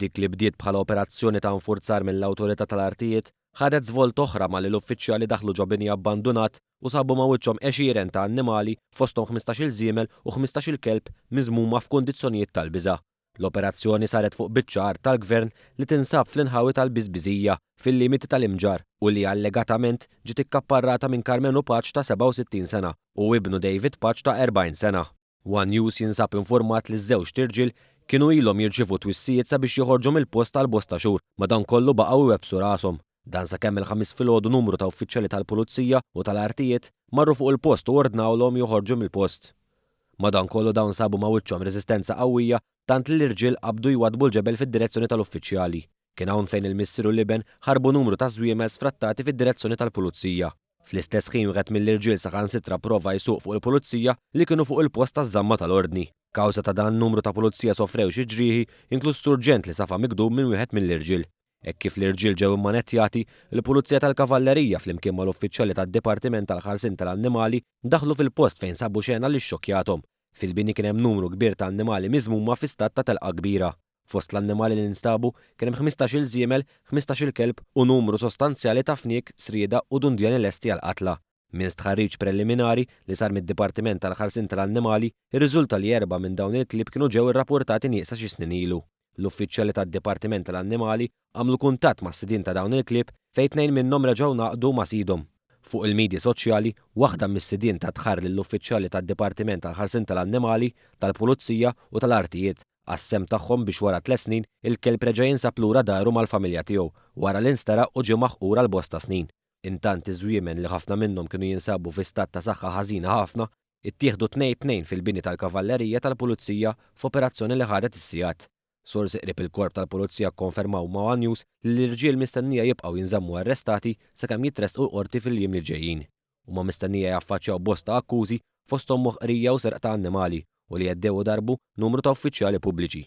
Dik li bdiet bħala operazzjoni ta' nfurzar mill-awtorità tal-artijiet ħadet żvolt oħra mal l-uffiċjali daħlu ġo bini abbandunat u sabu ma' wiċċhom għexieren ta' annimali fosthom 15-il żiemel u 15-il kelb miżmuma f'kundizzjonijiet tal-biża'. L-operazzjoni saret fuq biċ-ċar tal-gvern li tinsab fl-inħawi tal-Biżbiżija fil-limiti tal-Imġar u li allegatament ġiet ikkapparrata minn Carmenu Paċ ta' 67 sena u ibnu David Paċ ta' 40 sena. One News jinsab informat li ż-żewġ tirġiel kienu ilhom jirċievu twissijiet sabiex joħorġu mill-post tal-bosta xhur, madankollu baqgħu iwebsu rashom. Dan sakemm il-ħamis filgħodu numru ta' uffiċjali tal-Pulizija u tal-Artijiet marru fuq il-post u ordnawlhom joħorġu mill-post. Madankollu dawn sabu ma' wiċċhom reżistenza qawwija tant li l-irġiel qabdu jwadbu l-ġebel fid-direzzjoni tal-uffiċjali. Kien hawn fejn il-missieru Liben ħarbu numru ta' żwiemel sfrattati fid-direzzjoni tal-Pulizija. Fl-istess ħin wieħed mill-irġiel saħansitra prova jsuq fuq il-Pulizija li kienu fuq il-post taż-żamma tal-ordni. Kawża ta' dan numru ta' pulizija sofrew xi ġrieħi inkluż surġent li safa migdub minn wieħed mill-irġiel. Hekk kif l-irġiel ġew immanettjati, il-Pulizija tal-Kavallerija flimkien mal-uffiċjali tad-Dipartiment tal-Ħarsien tal-Annimali daħlu fil-post fejn sabu xena li xxokkjathom. Fil-bini kien hemm numru kbir ta' annimali miżmuma fi stat ta' telqa kbira. Fost l-annimali li nstabu kien hemm 15-il żiemel, 15-il kelb u numru sostanzjali ta' fniek, srieda u dundjani lesti għall-qatla. Minn stħarriġ preliminari li sar mid-Dipartiment tal-Ħarsien tal-Annimali, irriżulta li 4 minn dawn il-klieb kienu ġew irrappurtati nieqsa xi snin ilu. L-uffiċjali tad-Dipartiment tal-Annimali għamlu kuntatt ma' sidien ta' dawn il-klieb fejn 2 minnhom reġgħu naqdu ma' sidhom. Fuq il-medji soċjali, waħda mis-sidien ta' tħarr lill-uffiċjali tad-Dipartiment tal-Ħarsien tal-Annimali, tal-Pulizija u tal-Artijiet għas-sem tagħhom biex wara 3 snin il-kelb reġa' jinsab lura daru mal-familja tiegħu wara li nstara u ġie maħqura l-bosta snin. Intant iż-żwiemel li ħafna minnhom kienu jinsabu fi stat ta' saħħa ħażina ħafna, ittieħdu 2 fil-bini tal-Kavallerija tal-Pulizija f'operazzjoni li ħadet is-sigħat. Sorsi qrib il-korp tal-Pulizija kkonfermaw ma' One News li l-irġiel mistennija jibqgħu jinżammu arrestati sakemm jitrestqu l-qorti fil-jiem li ġejjin. Huma mistennija jaffaċċjaw bosta akkużi fosthom moħqrija u serq ta' annimali u li jeddew darbu numru ta' uffiċjali pubbliċi.